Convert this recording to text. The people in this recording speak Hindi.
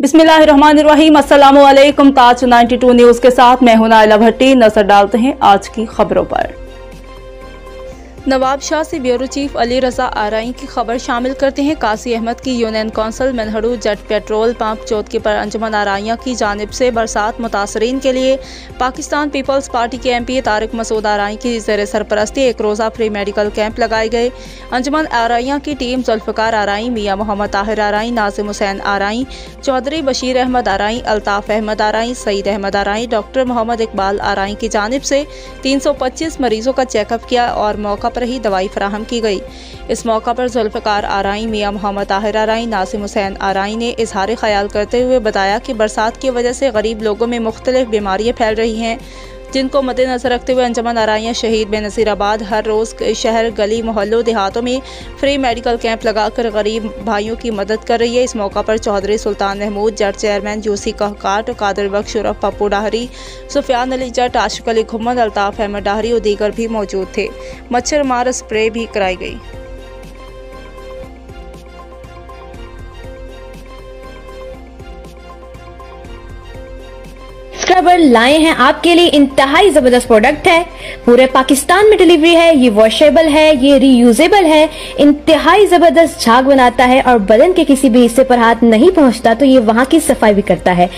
बिस्मिल्लाहिर्रहमानिर्रहीम। अस्सलामुअलैकुम। ताज 92 न्यूज के साथ मैं हूं नाइला भट्टी। नजर डालते हैं आज की खबरों पर। नवाब शाह से ब्यूरो चीफ अली रजा आरई की खबर शामिल करते हैं। कासी अहमद की यूनियन कौंसिल मनहड़ू जेट पेट्रोल पंप चौथकी पर अंजुमन आराइया की जानिब से बरसात मुतासरीन के लिए पाकिस्तान पीपल्स पार्टी के MP तारिक मसूद आरई की ज़ेर सरपरस्ती एक रोज़ा फ्री मेडिकल कैंप लगाए गए। अंजुमन आराइया की टीम जुल्फ़िकार आरई, मियाँ मोहम्मद ताहिर आरई, नाज़िम हुसैन आरई, चौधरी बशीर अहमद आरई, अल्ताफ़ अहमद आरई, सईद अहमद आरई, डॉक्टर मोहम्मद इकबाल आरई की जानिब से 325 मरीजों का चेकअप किया और मौका पर ही दवाई फराहम की गई। इस मौका पर जुल्फ़िकार आरई, मियाँ मोहम्मद ताहिर आरई, नाज़िम हुसैन आरई ने इजहार ख्याल करते हुए बताया कि बरसात की वजह से गरीब लोगों में मुख्तलिफ बीमारियाँ फैल रही हैं, जिनको मद्देनजर रखते हुए अंजुमन आराइया शहीद बेनज़ीराबाद हर रोज़ शहर, गली, मोहल्लों, देहातों में फ्री मेडिकल कैंप लगाकर गरीब भाइयों की मदद कर रही है। इस मौका पर चौधरी सुल्तान महमूद जट, चेयरमैन यूसी कहकाट, कादिर बख्श उर्फ पप्पू डाहरी, सुफियान अली जट, आशिक अली घुम्मद, अल्ताफ़ अहमद डाहरी और दीगर भी मौजूद थे। मच्छर मार स्प्रे भी कराई गई। स्क्रबर लाए हैं आपके लिए। इंतहाई जबरदस्त प्रोडक्ट है, पूरे पाकिस्तान में डिलीवरी है। ये वॉशेबल है, ये रीयूजेबल है, इंतहाई जबरदस्त झाग बनाता है और बदन के किसी भी हिस्से पर हाथ नहीं पहुंचता तो ये वहां की सफाई भी करता है।